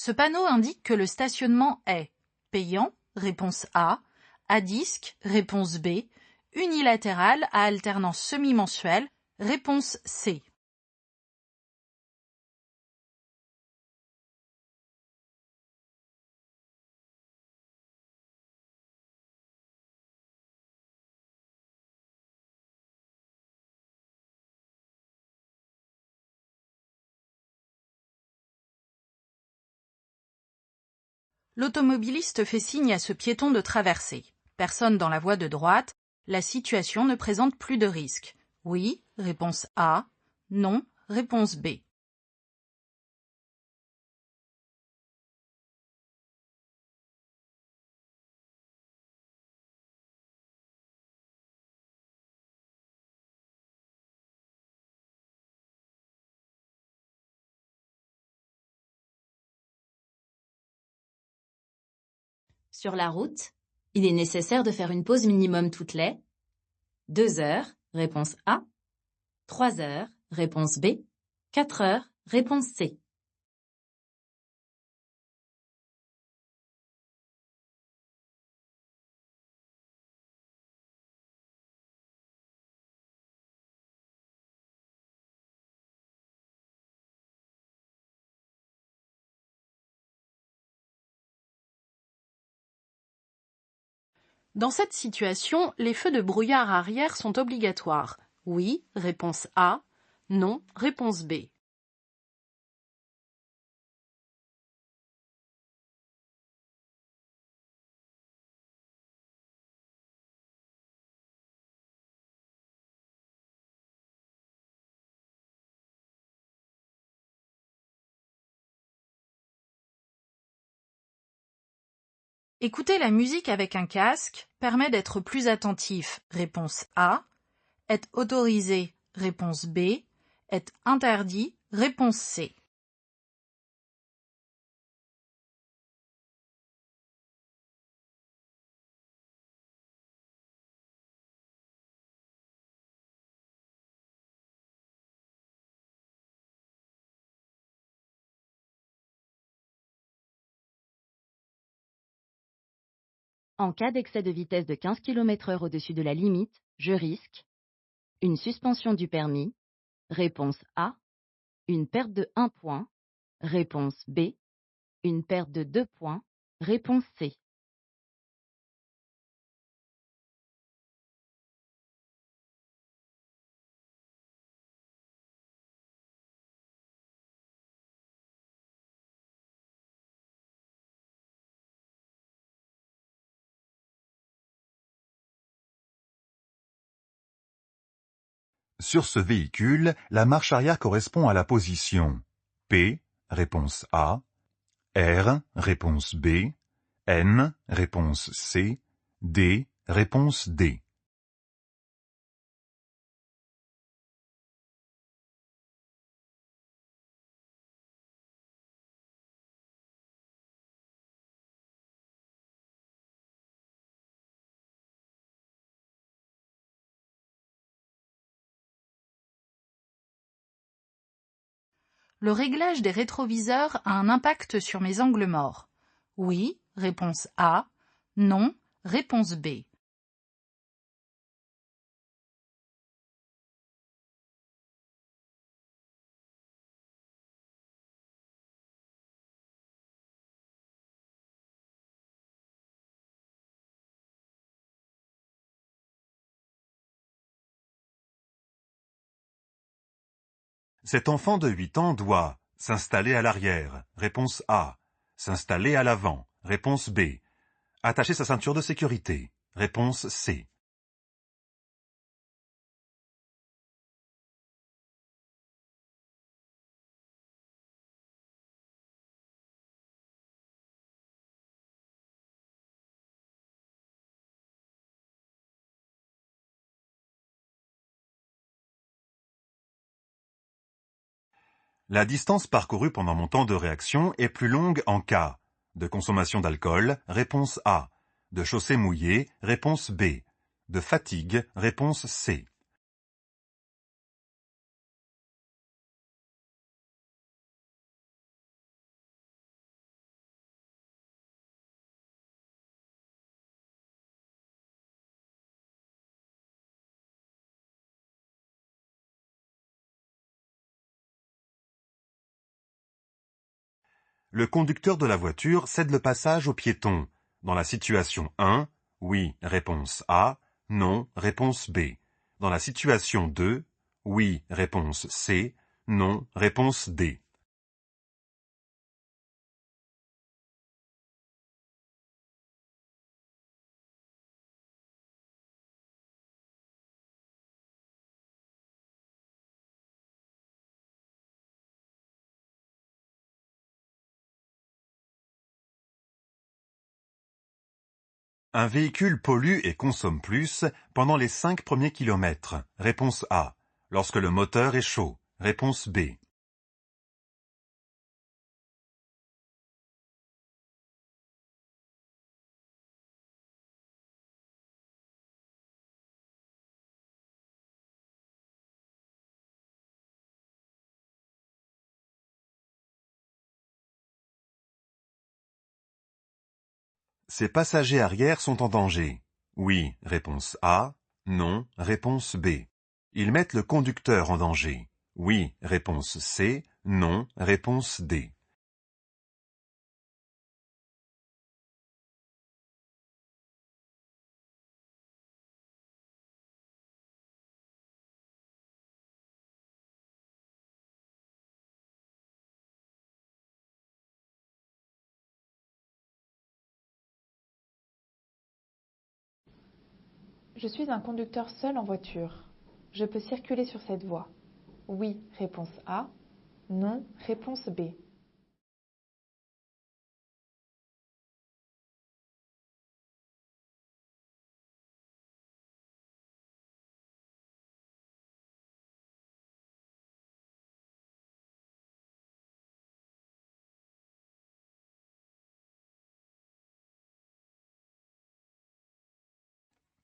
Ce panneau indique que le stationnement est payant, réponse A, à disque, réponse B, unilatéral à alternance semi-mensuelle, réponse C. L'automobiliste fait signe à ce piéton de traverser. Personne dans la voie de droite, la situation ne présente plus de risque. Oui, réponse A. Non, réponse B. Sur la route, il est nécessaire de faire une pause minimum toutes les 2 heures, réponse A, 3 heures, réponse B, 4 heures, réponse C. Dans cette situation, les feux de brouillard arrière sont obligatoires. Oui, réponse A. Non, réponse B. Écouter la musique avec un casque permet d'être plus attentif. Réponse A. Est autorisé. Réponse B. Est interdit. Réponse C. En cas d'excès de vitesse de 15 km/h au-dessus de la limite, je risque une suspension du permis, réponse A, une perte de 1 point, réponse B, une perte de 2 points, réponse C. Sur ce véhicule, la marche arrière correspond à la position P, réponse A, R, réponse B, N, réponse C, D, réponse D. Le réglage des rétroviseurs a un impact sur mes angles morts. Oui, réponse A. Non, réponse B. Cet enfant de 8 ans doit s'installer à l'arrière, réponse A, s'installer à l'avant, réponse B, attacher sa ceinture de sécurité, réponse C. La distance parcourue pendant mon temps de réaction est plus longue en cas de consommation d'alcool, réponse A, de chaussée mouillée, réponse B, de fatigue, réponse C. Le conducteur de la voiture cède le passage aux piétons. Dans la situation 1, oui, réponse A, non, réponse B. Dans la situation 2, oui, réponse C, non, réponse D. Un véhicule pollue et consomme plus pendant les 5 premiers kilomètres. Réponse A. Lorsque le moteur est chaud. Réponse B. Ses passagers arrière sont en danger. Oui, réponse A. Non, réponse B. Ils mettent le conducteur en danger. Oui, réponse C. Non, réponse D. Je suis un conducteur seul en voiture. Je peux circuler sur cette voie. Oui, réponse A. Non, réponse B.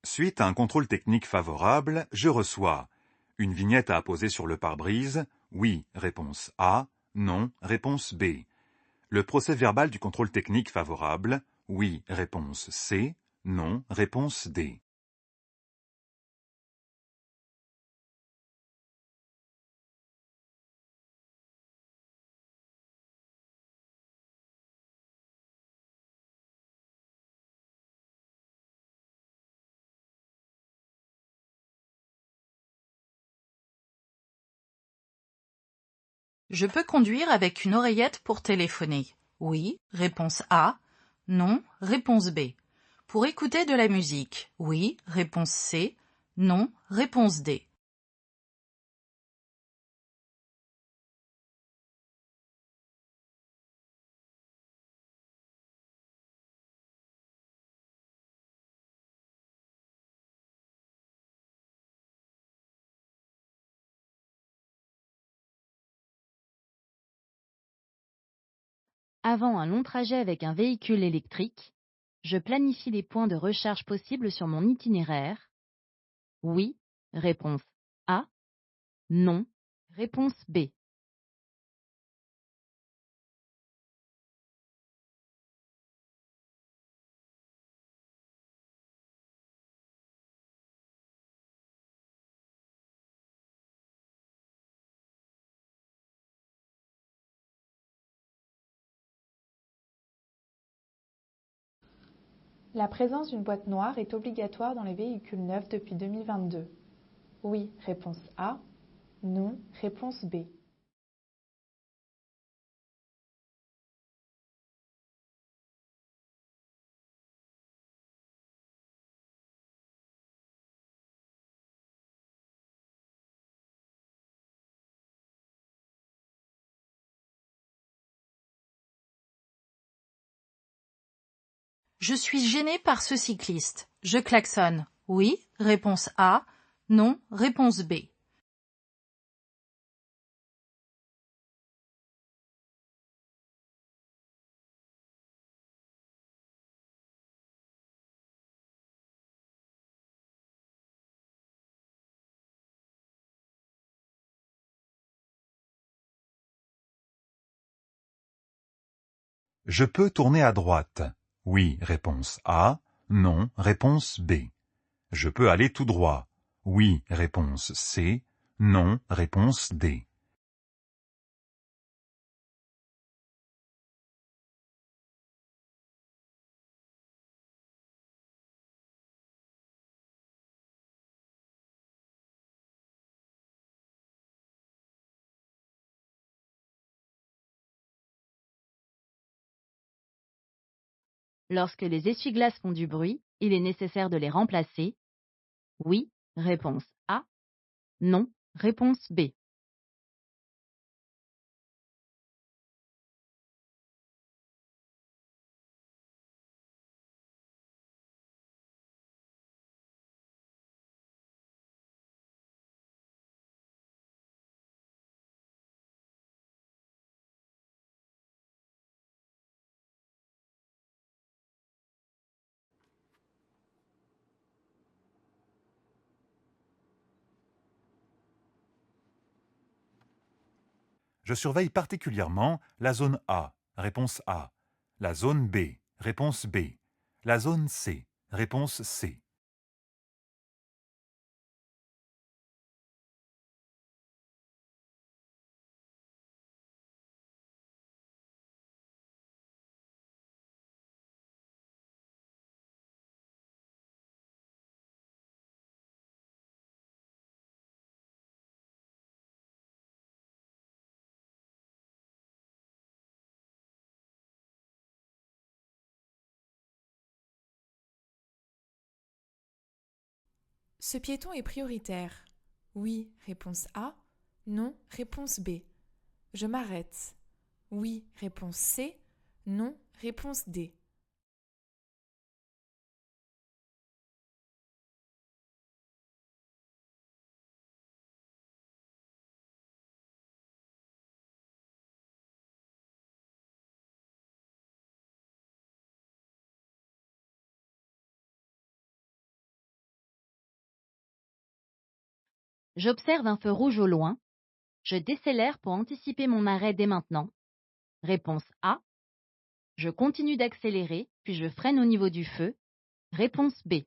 Suite à un contrôle technique favorable, je reçois une vignette à apposer sur le pare-brise. Oui, réponse A. Non, réponse B. Le procès-verbal du contrôle technique favorable. Oui, réponse C. Non, réponse D. Je peux conduire avec une oreillette pour téléphoner. Oui, réponse A. Non, réponse B. Pour écouter de la musique. Oui, réponse C. Non, réponse D. Avant un long trajet avec un véhicule électrique, je planifie les points de recharge possibles sur mon itinéraire. Oui, réponse A. Non, réponse B. La présence d'une boîte noire est obligatoire dans les véhicules neufs depuis 2022. Oui, réponse A. Non, réponse B. Je suis gêné par ce cycliste. Je klaxonne. Oui, réponse A. Non, réponse B. Je peux tourner à droite. Oui, réponse A. Non, réponse B. Je peux aller tout droit. Oui, réponse C. Non, réponse D. Lorsque les essuie-glaces font du bruit, il est nécessaire de les remplacer. Oui, réponse A. Non, réponse B. Je surveille particulièrement la zone A, réponse A, la zone B, réponse B, la zone C, réponse C. Ce piéton est prioritaire. Oui, réponse A. Non, réponse B. Je m'arrête. Oui, réponse C. Non, réponse D. J'observe un feu rouge au loin. Je décélère pour anticiper mon arrêt dès maintenant. Réponse A. Je continue d'accélérer, puis je freine au niveau du feu. Réponse B.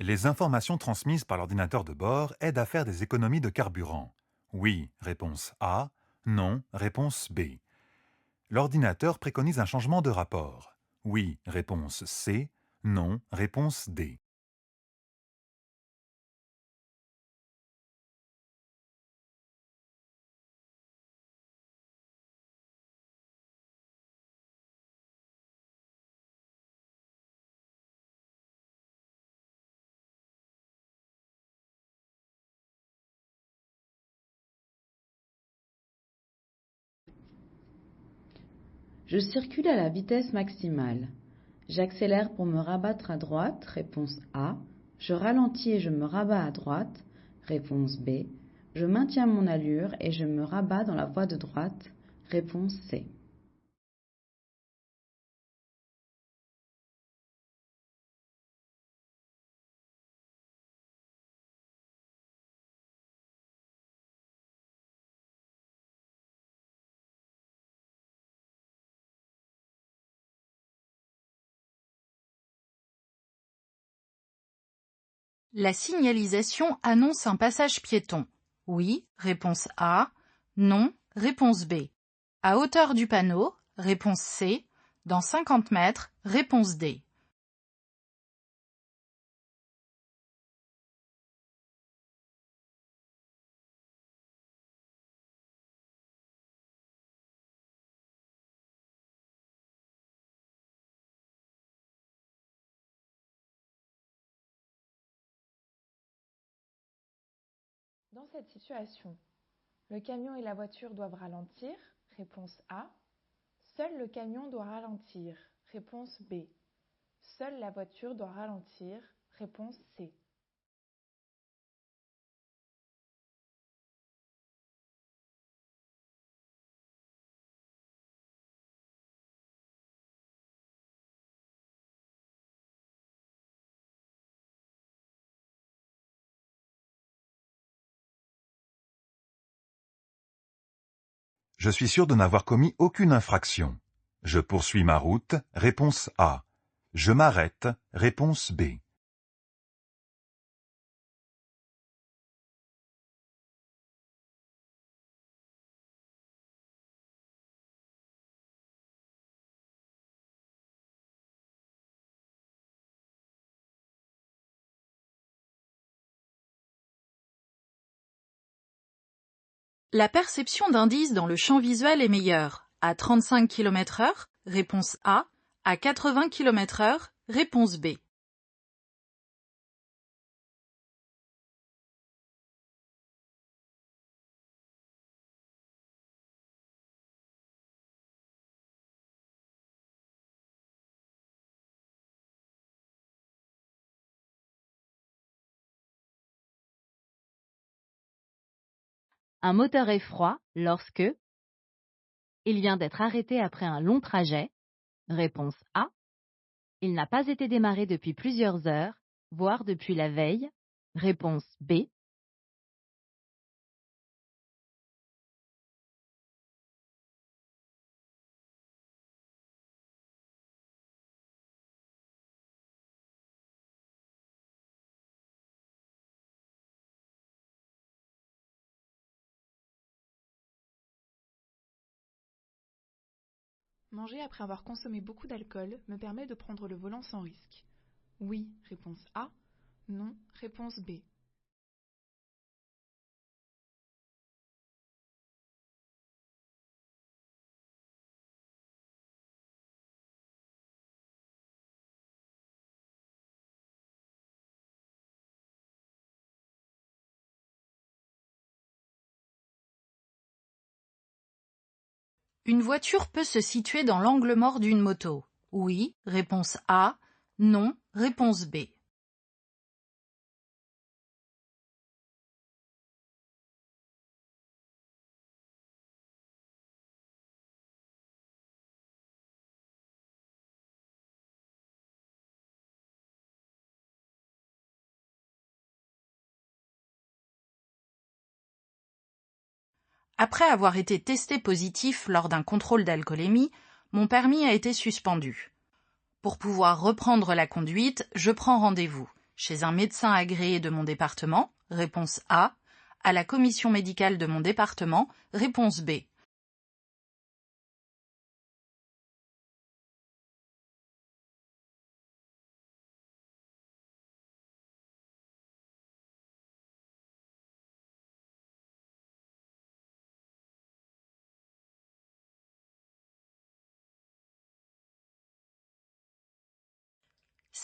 Les informations transmises par l'ordinateur de bord aident à faire des économies de carburant. Oui, réponse A. Non, réponse B. L'ordinateur préconise un changement de rapport. Oui, réponse C. Non, réponse D. Je circule à la vitesse maximale. J'accélère pour me rabattre à droite, réponse A. Je ralentis et je me rabats à droite, réponse B. Je maintiens mon allure et je me rabats dans la voie de droite, réponse C. La signalisation annonce un passage piéton. Oui, réponse A. Non, réponse B. À hauteur du panneau, réponse C. Dans 50 mètres, réponse D. Dans cette situation, le camion et la voiture doivent ralentir, réponse A. Seul le camion doit ralentir, réponse B. Seule la voiture doit ralentir, réponse C. Je suis sûr de n'avoir commis aucune infraction. Je poursuis ma route, réponse A. Je m'arrête, réponse B. La perception d'indices dans le champ visuel est meilleure. À 35 km/h, réponse A. À 80 km/h, réponse B. Un moteur est froid lorsque il vient d'être arrêté après un long trajet. Réponse A. Il n'a pas été démarré depuis plusieurs heures, voire depuis la veille. Réponse B. Manger après avoir consommé beaucoup d'alcool me permet de prendre le volant sans risque. Oui, réponse A. Non, réponse B. Une voiture peut se situer dans l'angle mort d'une moto. Oui, réponse A. Non, réponse B. Après avoir été testé positif lors d'un contrôle d'alcoolémie, mon permis a été suspendu. Pour pouvoir reprendre la conduite, je prends rendez-vous chez un médecin agréé de mon département, réponse A, à la commission médicale de mon département, réponse B.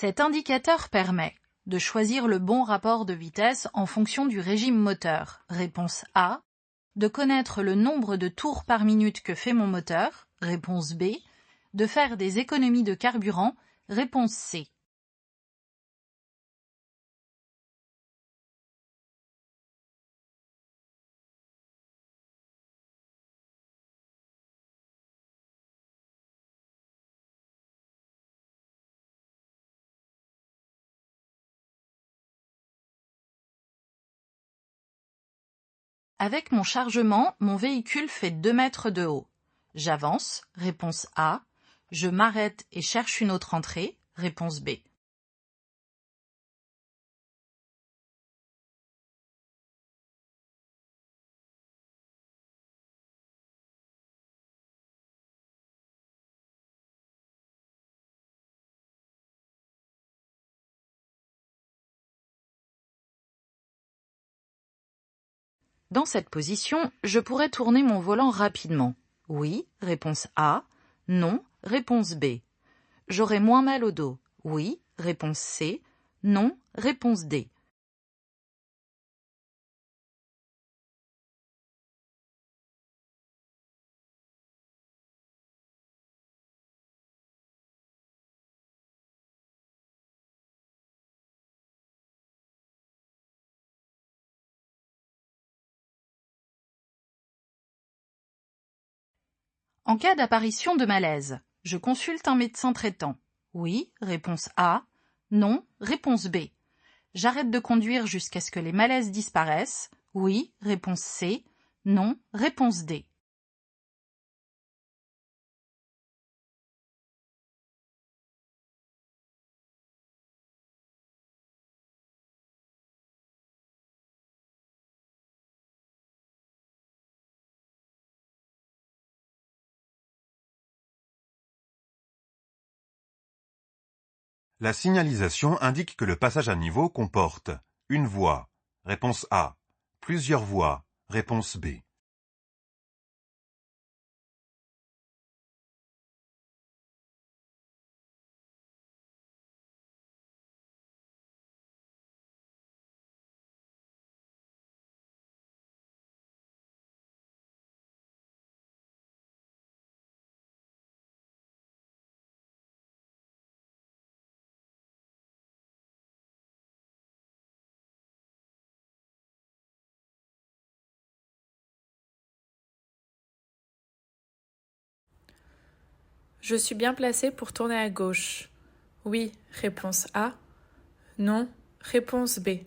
Cet indicateur permet de choisir le bon rapport de vitesse en fonction du régime moteur, réponse A, de connaître le nombre de tours par minute que fait mon moteur, réponse B, de faire des économies de carburant, réponse C. Avec mon chargement, mon véhicule fait 2 mètres de haut. J'avance, réponse A. Je m'arrête et cherche une autre entrée, réponse B. Dans cette position, je pourrais tourner mon volant rapidement. Oui, réponse A. Non, réponse B. J'aurai moins mal au dos. Oui, réponse C. Non, réponse D. En cas d'apparition de malaise, je consulte un médecin traitant. Oui, réponse A. Non, réponse B. J'arrête de conduire jusqu'à ce que les malaises disparaissent. Oui, réponse C. Non, réponse D. La signalisation indique que le passage à niveau comporte une voie, réponse A, plusieurs voies, réponse B. Je suis bien placé pour tourner à gauche. Oui, réponse A. Non, réponse B.